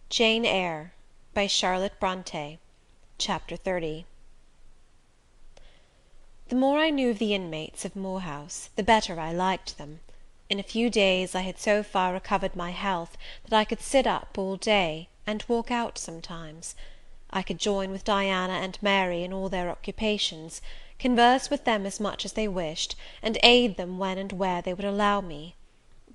Jane Eyre by Charlotte Bronte. Chapter 30. The more I knew of the inmates of Moor House, the better I liked them. In a few days I had so far recovered my health, that I could sit up all day, and walk out sometimes. I could join with Diana and Mary in all their occupations, converse with them as much as they wished, and aid them when and where they would allow me.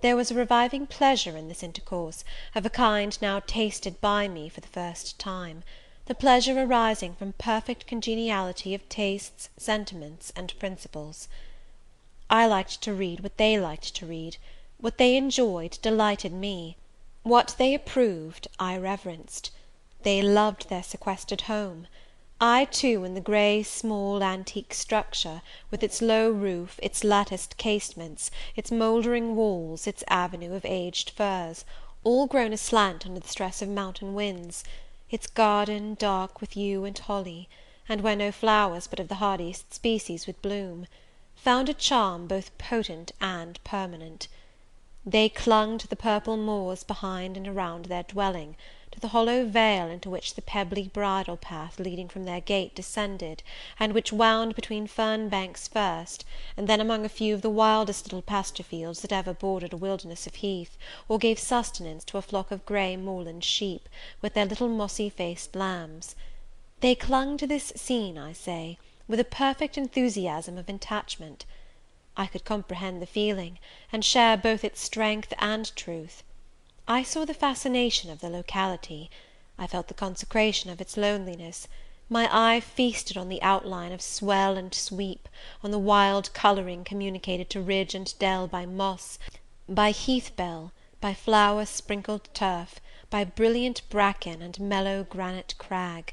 There was a reviving pleasure in this intercourse, of a kind now tasted by me for the first time; the pleasure arising from perfect congeniality of tastes, sentiments, and principles. I liked to read what they liked to read; what they enjoyed delighted me; what they approved I reverenced. They loved their sequestered home. I too, in the grey, small, antique structure, with its low roof, its latticed casements, its mouldering walls, its avenue of aged firs, all grown aslant under the stress of mountain winds, its garden dark with yew and holly, and where no flowers but of the hardiest species would bloom, found a charm both potent and permanent. They clung to the purple moors behind and around their dwelling, to the hollow vale into which the pebbly bridle path leading from their gate descended, and which wound between fern banks first, and then among a few of the wildest little pasture fields that ever bordered a wilderness of heath, or gave sustenance to a flock of grey moorland sheep, with their little mossy faced lambs. They clung to this scene, I say, with a perfect enthusiasm of attachment. I could comprehend the feeling, and share both its strength and truth. I saw the fascination of the locality; I felt the consecration of its loneliness; my eye feasted on the outline of swell and sweep, on the wild colouring communicated to ridge and dell by moss, by heath bell, by flower sprinkled turf, by brilliant bracken and mellow granite crag.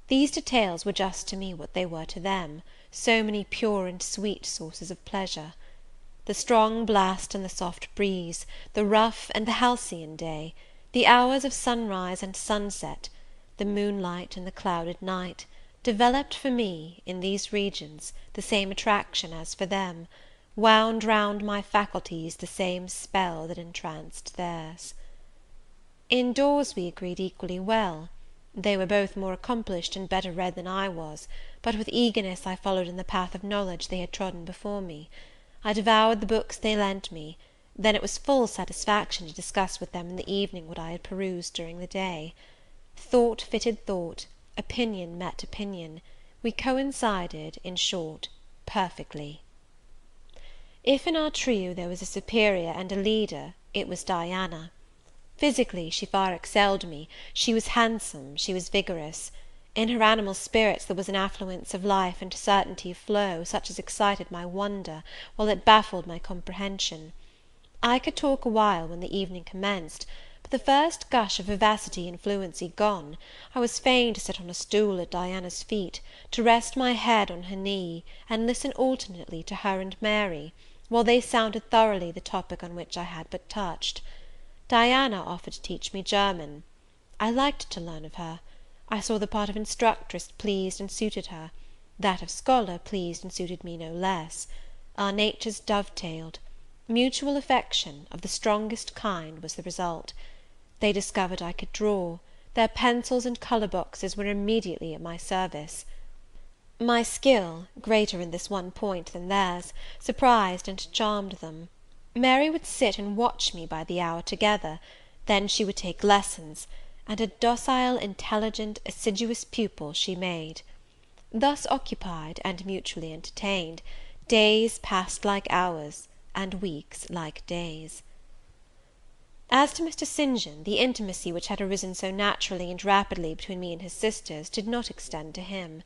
These details were just to me what they were to them, so many pure and sweet sources of pleasure. The strong blast and the soft breeze, the rough and the halcyon day, the hours of sunrise and sunset, the moonlight and the clouded night, developed for me, in these regions, the same attraction as for them, wound round my faculties the same spell that entranced theirs. Indoors we agreed equally well. They were both more accomplished and better read than I was, but with eagerness I followed in the path of knowledge they had trodden before me. I devoured the books they lent me; then it was full satisfaction to discuss with them in the evening what I had perused during the day. Thought fitted thought, opinion met opinion; we coincided, in short, perfectly. If in our trio there was a superior and a leader, it was Diana. Physically she far excelled me; she was handsome, she was vigorous. In her animal spirits there was an affluence of life and certainty of flow, such as excited my wonder, while it baffled my comprehension. I could talk a while when the evening commenced; but the first gush of vivacity and fluency gone, I was fain to sit on a stool at Diana's feet, to rest my head on her knee, and listen alternately to her and Mary, while they sounded thoroughly the topic on which I had but touched. Diana offered to teach me German. I liked to learn of her. I saw the part of instructress pleased and suited her; that of scholar pleased and suited me no less. Our natures dovetailed. Mutual affection, of the strongest kind, was the result. They discovered I could draw; their pencils and colour boxes were immediately at my service. My skill, greater in this one point than theirs, surprised and charmed them. Mary would sit and watch me by the hour together; then she would take lessons, and a docile, intelligent, assiduous pupil she made. Thus occupied, and mutually entertained, days passed like hours, and weeks like days. As to Mr. St. John, the intimacy which had arisen so naturally and rapidly between me and his sisters did not extend to him.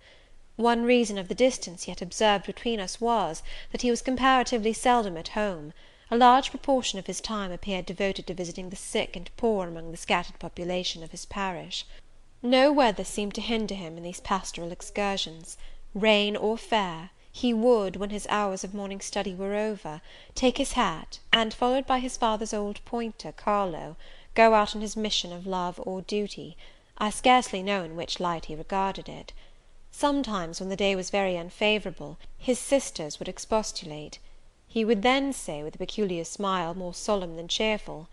One reason of the distance yet observed between us was, that he was comparatively seldom at home; a large proportion of his time appeared devoted to visiting the sick and poor among the scattered population of his parish. No weather seemed to hinder him in these pastoral excursions; rain or fair, he would, when his hours of morning study were over, take his hat, and, followed by his father's old pointer, Carlo, go out on his mission of love or duty; I scarcely know in which light he regarded it. Sometimes, when the day was very unfavourable, his sisters would expostulate. He would then say, with a peculiar smile, more solemn than cheerful,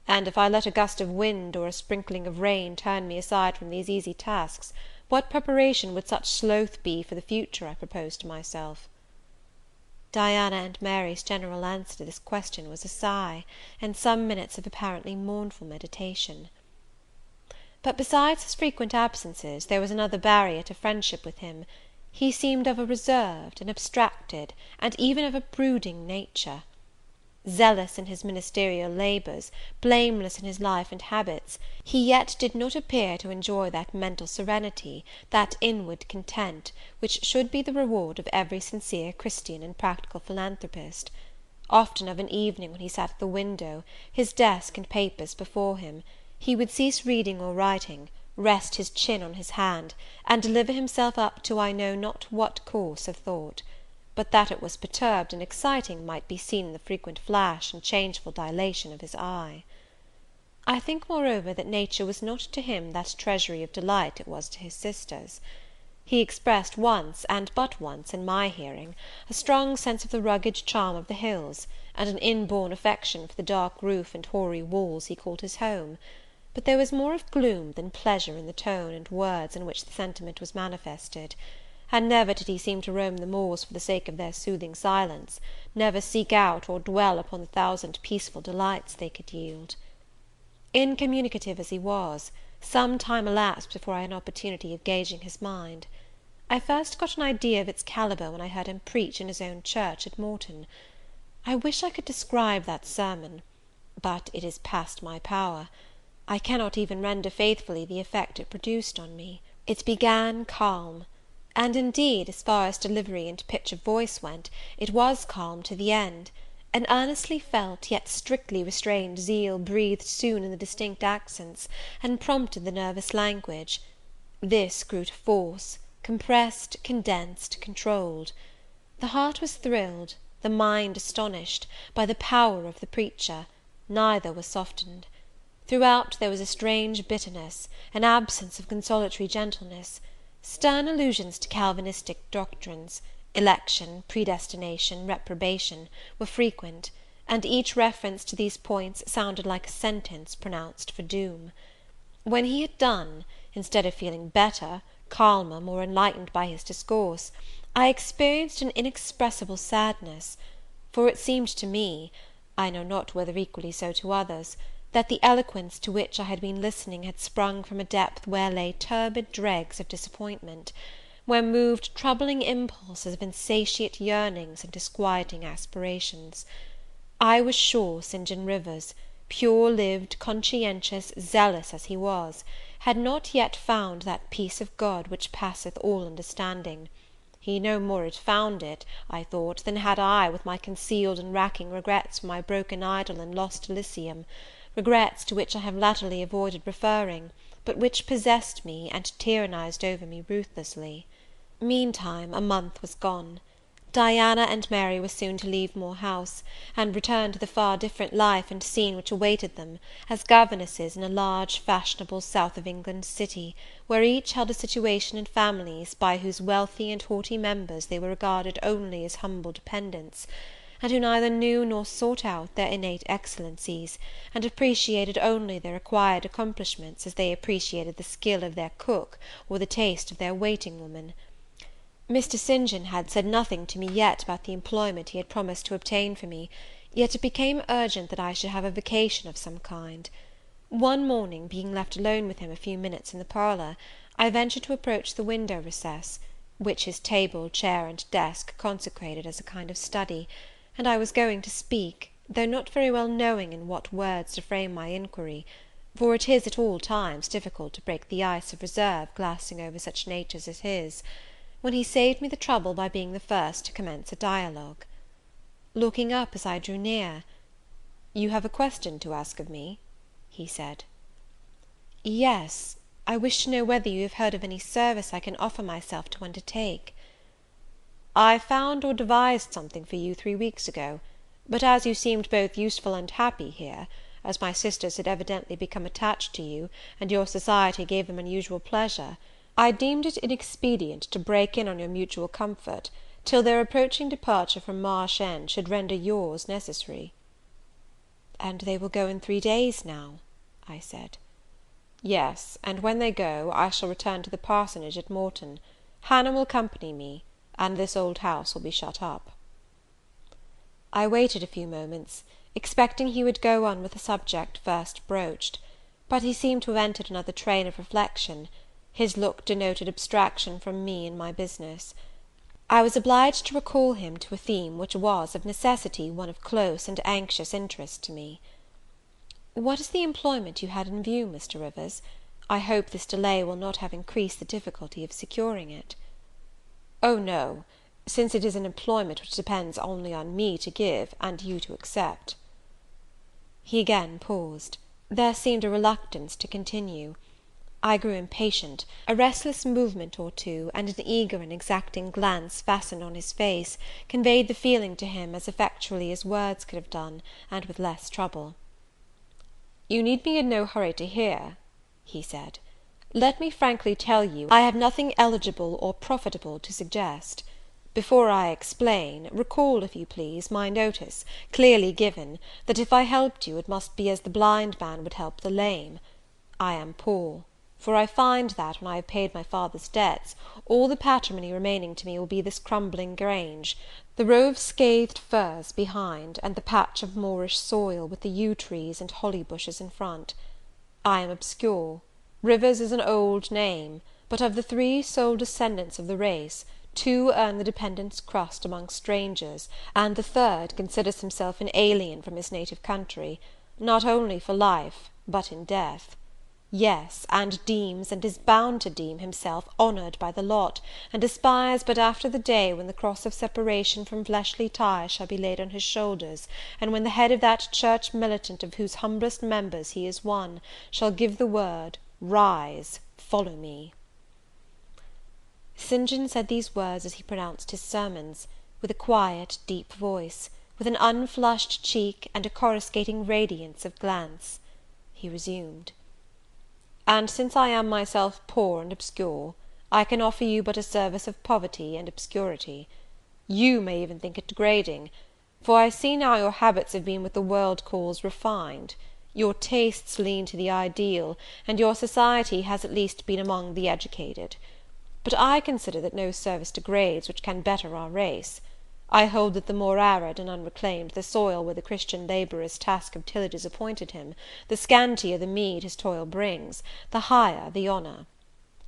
and if I let a gust of wind or a sprinkling of rain turn me aside from these easy tasks, what preparation would such sloth be for the future I propose to myself?" Diana and Mary's general answer to this question was a sigh, and some minutes of apparently mournful meditation. But besides his frequent absences, there was another barrier to friendship with him. He seemed of a reserved, an abstracted, and even of a brooding nature. Zealous in his ministerial labours, blameless in his life and habits, he yet did not appear to enjoy that mental serenity, that inward content, which should be the reward of every sincere Christian and practical philanthropist. Often of an evening, when he sat at the window, his desk and papers before him, he would cease reading or writing, rest his chin on his hand, and deliver himself up to I know not what course of thought; but that it was perturbed and exciting might be seen in the frequent flash and changeful dilation of his eye. I think, moreover, that nature was not to him that treasury of delight it was to his sisters. He expressed once, and but once, in my hearing, a strong sense of the rugged charm of the hills, and an inborn affection for the dark roof and hoary walls he called his home; but there was more of gloom than pleasure in the tone and words in which the sentiment was manifested, and never did he seem to roam the moors for the sake of their soothing silence, never seek out or dwell upon the thousand peaceful delights they could yield. Incommunicative as he was, some time elapsed before I had an opportunity of gauging his mind. I first got an idea of its calibre when I heard him preach in his own church at Morton. I wish I could describe that sermon, but it is past my power. I cannot even render faithfully the effect it produced on me. It began calm, and indeed, as far as delivery and pitch of voice went, it was calm to the end. An earnestly felt, yet strictly restrained zeal breathed soon in the distinct accents, and prompted the nervous language. This grew to force, compressed, condensed, controlled. The heart was thrilled, the mind astonished, by the power of the preacher; neither was softened. Throughout there was a strange bitterness, an absence of consolatory gentleness. Stern allusions to Calvinistic doctrines, election, predestination, reprobation, were frequent, and each reference to these points sounded like a sentence pronounced for doom. When he had done, instead of feeling better, calmer, more enlightened by his discourse, I experienced an inexpressible sadness; for it seemed to me, I know not whether equally so to others, that the eloquence to which I had been listening had sprung from a depth where lay turbid dregs of disappointment, where moved troubling impulses of insatiate yearnings and disquieting aspirations. I was sure St. John Rivers, pure-lived, conscientious, zealous as he was, had not yet found that peace of God which passeth all understanding. He no more had found it, I thought, than had I, with my concealed and racking regrets for my broken idol and lost Elysium, regrets to which I have latterly avoided referring, but which possessed me and tyrannized over me ruthlessly. Meantime, a month was gone. Diana and Mary were soon to leave Moor House, and return to the far different life and scene which awaited them, as governesses in a large, fashionable, south of England city, where each held a situation in families by whose wealthy and haughty members they were regarded only as humble dependents, and who neither knew nor sought out their innate excellencies, and appreciated only their acquired accomplishments as they appreciated the skill of their cook or the taste of their waiting-woman. Mr. St. John had said nothing to me yet about the employment he had promised to obtain for me, yet it became urgent that I should have a vacation of some kind. One morning, being left alone with him a few minutes in the parlour, I ventured to approach the window recess, which his table, chair, and desk consecrated as a kind of study, and I was going to speak, though not very well knowing in what words to frame my inquiry, for it is at all times difficult to break the ice of reserve glassing over such natures as his, when he saved me the trouble by being the first to commence a dialogue. Looking up as I drew near, "You have a question to ask of me?" he said. "Yes, I wish to know whether you have heard of any service I can offer myself to undertake." "I found or devised something for you 3 weeks ago; but as you seemed both useful and happy here, as my sisters had evidently become attached to you, and your society gave them unusual pleasure, I deemed it inexpedient to break in on your mutual comfort, till their approaching departure from Marsh End should render yours necessary." and they will go in 3 days now," I said. "Yes, and when they go, I shall return to the parsonage at Morton. Hannah will accompany me, and this old house will be shut up." I waited a few moments, expecting he would go on with the subject first broached; but he seemed to have entered another train of reflection. His look denoted abstraction from me and my business. I was obliged to recall him to a theme which was, of necessity, one of close and anxious interest to me. "What is the employment you had in view, Mr. Rivers? I hope this delay will not have increased the difficulty of securing it." "Oh, no, since it is an employment which depends only on me to give, and you to accept." He again paused. There seemed a reluctance to continue. I grew impatient; a restless movement or two, and an eager and exacting glance fastened on his face, conveyed the feeling to him as effectually as words could have done, and with less trouble. "You need be in no hurry to hear," he said. "Let me frankly tell you, I have nothing eligible or profitable to suggest. Before I explain, recall, if you please, my notice, clearly given, that if I helped you, it must be as the blind man would help the lame. I am poor; for I find that, when I have paid my father's debts, all the patrimony remaining to me will be this crumbling Grange, the row of scathed firs behind, and the patch of moorish soil, with the yew trees and holly bushes in front. I am obscure. Rivers is an old name; but of the 3 sole descendants of the race, 2 earn the dependent's crust among strangers, and the 3rd considers himself an alien from his native country, not only for life, but in death. Yes, and deems, and is bound to deem, himself honoured by the lot, and aspires but after the day when the cross of separation from fleshly ties shall be laid on his shoulders, and when the head of that church militant of whose humblest members he is one, shall give the word, "Rise, follow me." St. John said these words as he pronounced his sermons, with a quiet, deep voice, with an unflushed cheek, and a coruscating radiance of glance. He resumed: "And since I am myself poor and obscure, I can offer you but a service of poverty and obscurity. You may even think it degrading; for I see now your habits have been what the world calls refined; your tastes lean to the ideal, and your society has at least been among the educated. But I consider that no service degrades which can better our race. I hold that the more arid and unreclaimed the soil where the Christian labourer's task of tillage is appointed him, the scantier the meed his toil brings, the higher the honour.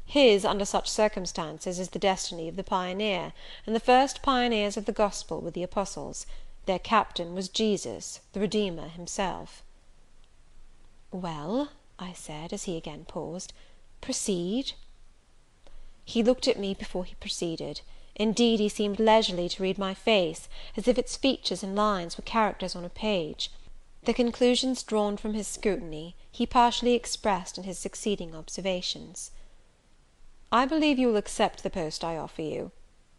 His, under such circumstances, is the destiny of the pioneer, and the first pioneers of the gospel were the apostles. Their captain was Jesus, the Redeemer himself." "Well," I said, as he again paused, "proceed." He looked at me before he proceeded. Indeed, he seemed leisurely to read my face, as if its features and lines were characters on a page. The conclusions drawn from his scrutiny he partially expressed in his succeeding observations. "I believe you will accept the post I offer you,"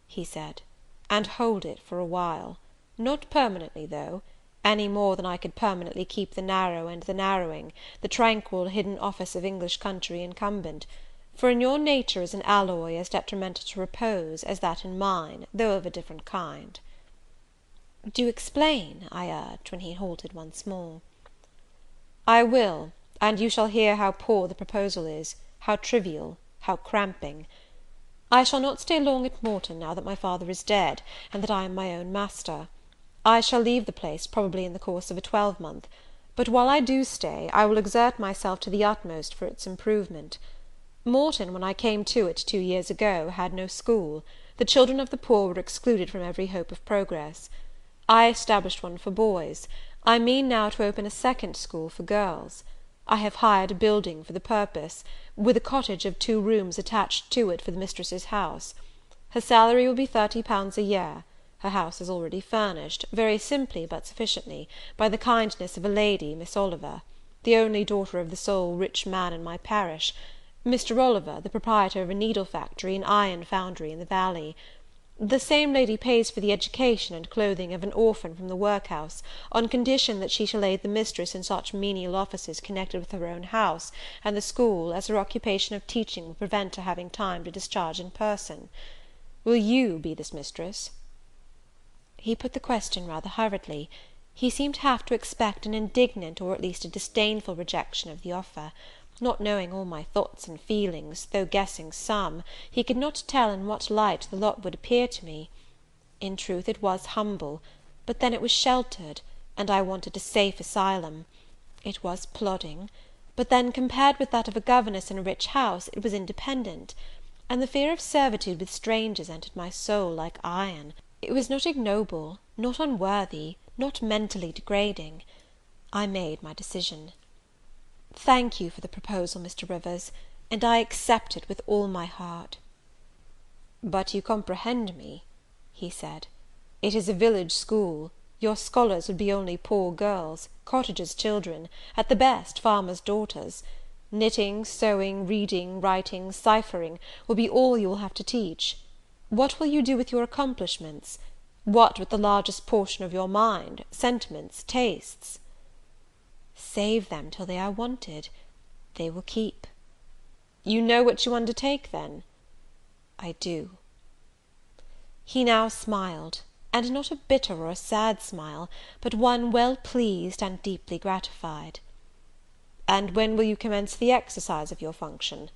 he said, "and hold it for a while. Not permanently, though; any more than I could permanently keep the narrow and the narrowing, the tranquil hidden office of English country incumbent; for in your nature is an alloy as detrimental to repose as that in mine, though of a different kind." "Do explain," I urged, when he halted once more. "I will, and you shall hear how poor the proposal is, how trivial, how cramping. I shall not stay long at Morton, now that my father is dead, and that I am my own master. I shall leave the place probably in the course of a 12-month; but while I do stay, I will exert myself to the utmost for its improvement. Morton, when I came to it 2 years ago, had no school. The children of the poor were excluded from every hope of progress. I established one for boys. I mean now to open a second school for girls. I have hired a building for the purpose, with a cottage of 2 rooms attached to it for the mistress's house. Her salary will be £30 a year. Her house is already furnished, very simply but sufficiently, by the kindness of a lady, Miss Oliver, the only daughter of the sole rich man in my parish, Mr. Oliver, the proprietor of a needle factory and iron foundry in the valley. The same lady pays for the education and clothing of an orphan from the workhouse, on condition that she shall aid the mistress in such menial offices connected with her own house and the school as her occupation of teaching will prevent her having time to discharge in person. Will you be this mistress?" He put the question rather hurriedly. He seemed half to expect an indignant, or at least a disdainful rejection of the offer. Not knowing all my thoughts and feelings, though guessing some, he could not tell in what light the lot would appear to me. In truth, it was humble, but then it was sheltered, and I wanted a safe asylum. It was plodding, but then, compared with that of a governess in a rich house, it was independent; and the fear of servitude with strangers entered my soul like iron. It was not ignoble, not unworthy, not mentally degrading. I made my decision. Thank you for the proposal, Mr. Rivers, and I accept it with all my heart. But you comprehend me, he said. It is a village school. Your scholars would be only poor girls, cottagers' children, at the best farmers' daughters. Knitting, sewing, reading, writing, ciphering, will be all you will have to teach. What will you do with your accomplishments? What with the largest portion of your mind, sentiments, tastes? Save them till they are wanted. They will keep. You know what you undertake, then? I do. He now smiled, and not a bitter or a sad smile, but one well pleased and deeply gratified. And when will you commence the exercise of your function?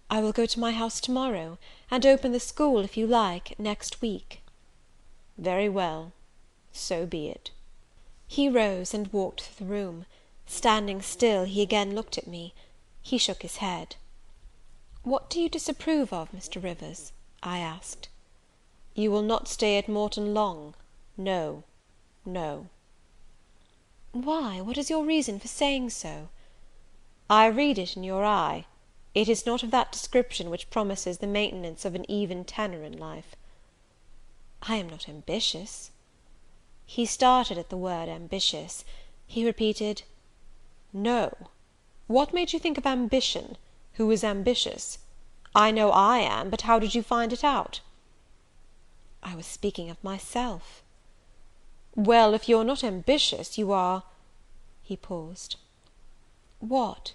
I will go to my house to-morrow, and open the school, if you like, next week. Very well, so be it. He rose and walked through the room. Standing still, he again looked at me. He shook his head. What do you disapprove of, Mr. Rivers? I asked. You will not stay at Morton long. No, no. Why, what is your reason for saying so? I read it in your eye. It is not of that description which promises the maintenance of an even tenor in life. I am not ambitious. He started at the word ambitious. He repeated, No. What made you think of ambition? Who is ambitious? I know I am, but how did you find it out? I was speaking of myself. Well, if you're not ambitious, you are... He paused. What?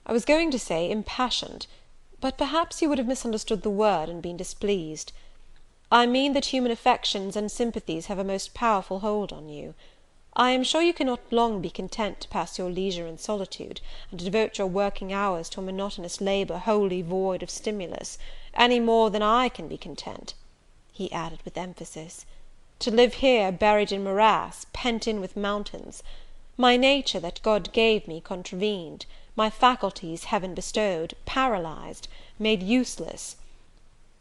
I was going to say impassioned, but perhaps you would have misunderstood the word and been displeased. I mean that human affections and sympathies have a most powerful hold on you. I am sure you cannot long be content to pass your leisure in solitude, and to devote your working hours to a monotonous labour wholly void of stimulus, any more than I can be content, he added with emphasis, to live here buried in morass, pent in with mountains. My nature that God gave me contravened, my faculties heaven bestowed, paralysed, made useless.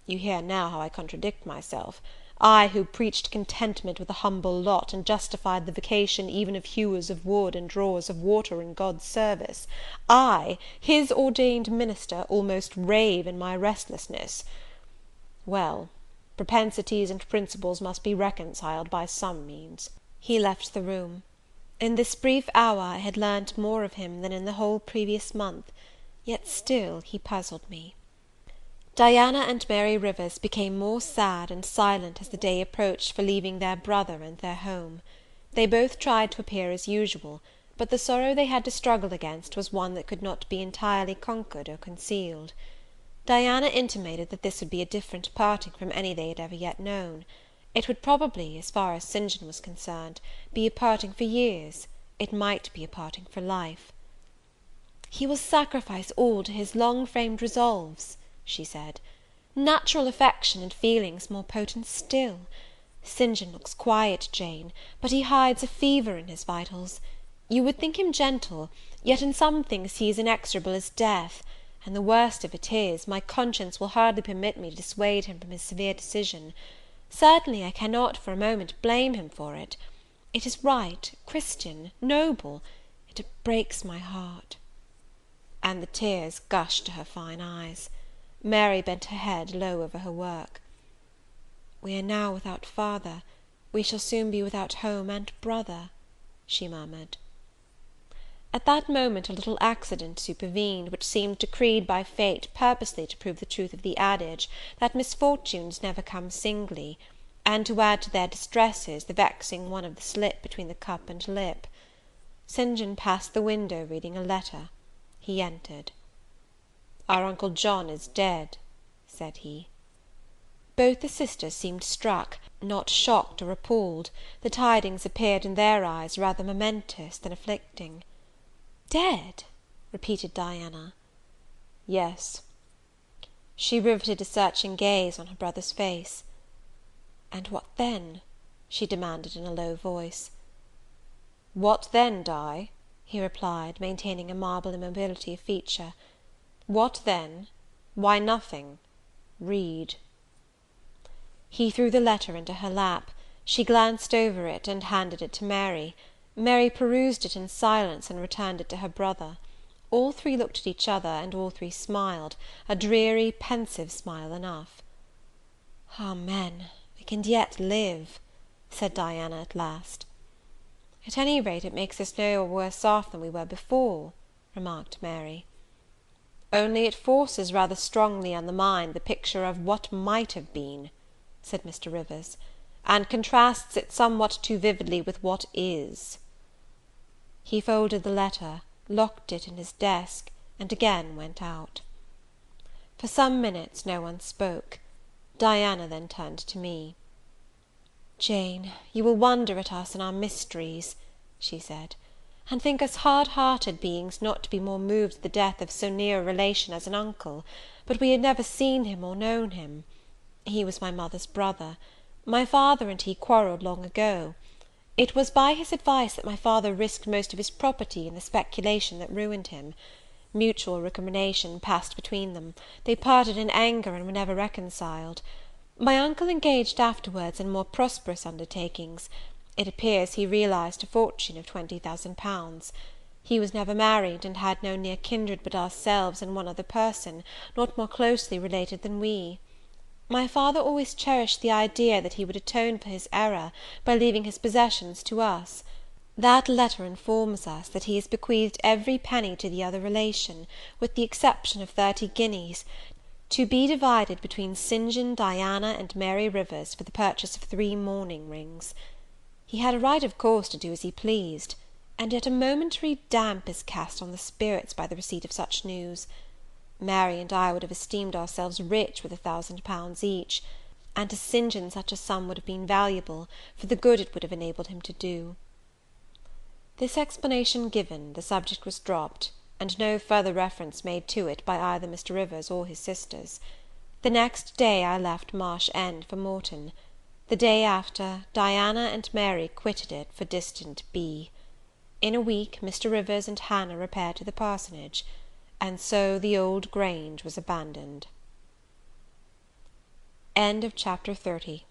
You hear now how I contradict myself. I, who preached contentment with a humble lot, and justified the vocation even of hewers of wood and drawers of water in God's service, I, his ordained minister, almost rave in my restlessness. Well, propensities and principles must be reconciled by some means. He left the room. In this brief hour I had learned more of him than in the whole previous month, yet still he puzzled me. Diana and Mary Rivers became more sad and silent as the day approached for leaving their brother and their home. They both tried to appear as usual, but the sorrow they had to struggle against was one that could not be entirely conquered or concealed. Diana intimated that this would be a different parting from any they had ever yet known. It would probably, as far as St. John was concerned, be a parting for years. It might be a parting for life. "He will sacrifice all to his long-framed resolves," she said. "Natural affection and feelings more potent still. St. John looks quiet, Jane, but he hides a fever in his vitals. You would think him gentle, yet in some things he is inexorable as death; and the worst of it is, my conscience will hardly permit me to dissuade him from his severe decision. Certainly I cannot for a moment blame him for it. It is right, Christian, noble, yet it breaks my heart." And the tears gushed to her fine eyes. Mary bent her head low over her work. "We are now without father, we shall soon be without home and brother," she murmured. At that moment a little accident supervened, which seemed decreed by fate purposely to prove the truth of the adage, that misfortunes never come singly, and to add to their distresses the vexing one of the slip between the cup and lip. St. John passed the window reading a letter. He entered. "Our Uncle John is dead," said he. Both the sisters seemed struck, Not shocked or appalled, the tidings appeared in their eyes rather momentous than afflicting. "Dead?" repeated Diana. "Yes." She riveted a searching gaze on her brother's face. "And what then?" she demanded in a low voice. "What then, Di?" he replied, maintaining a marble immobility of feature. "What then? Why, nothing. Read." He threw the letter into her lap. She glanced over it, and handed it to Mary. Mary perused it in silence, and returned it to her brother. All three looked at each other, and all three smiled, a dreary, pensive smile enough. "Amen! We can yet live," said Diana at last. "At any rate, it makes us no worse off than we were before," remarked Mary. "Only it forces rather strongly on the mind the picture of what might have been," said Mr. Rivers, "and contrasts it somewhat too vividly with what is." He folded the letter, locked it in his desk, and again went out. For some minutes no one spoke. Diana then turned to me. "Jane, you will wonder at us and our mysteries," she said, "and think us hard-hearted beings not to be more moved at the death of so near a relation as an uncle; but we had never seen him or known him. He was my mother's brother. My father and he quarrelled long ago. It was by his advice that my father risked most of his property in the speculation that ruined him. Mutual recrimination passed between them; they parted in anger, and were never reconciled. My uncle engaged afterwards in more prosperous undertakings. It appears he realized a fortune of £20,000. He was never married, and had no near kindred but ourselves and one other person, not more closely related than we. My father always cherished the idea that he would atone for his error by leaving his possessions to us. That letter informs us that he has bequeathed every penny to the other relation, with the exception of 30 guineas, to be divided between St. John, Diana, and Mary Rivers, for the purchase of 3 mourning rings. He had a right, of course, to do as he pleased; and yet a momentary damp is cast on the spirits by the receipt of such news. Mary and I would have esteemed ourselves rich with £1,000 each; and to St. John such a sum would have been valuable, for the good it would have enabled him to do. This explanation given, the subject was dropped, and no further reference made to it by either Mr. Rivers or his sisters. The next day I left Marsh End for Morton. The day after, Diana and Mary quitted it for distant B. In a week, Mr. Rivers and Hannah repaired to the parsonage, and so the old Grange was abandoned. Chapter 30.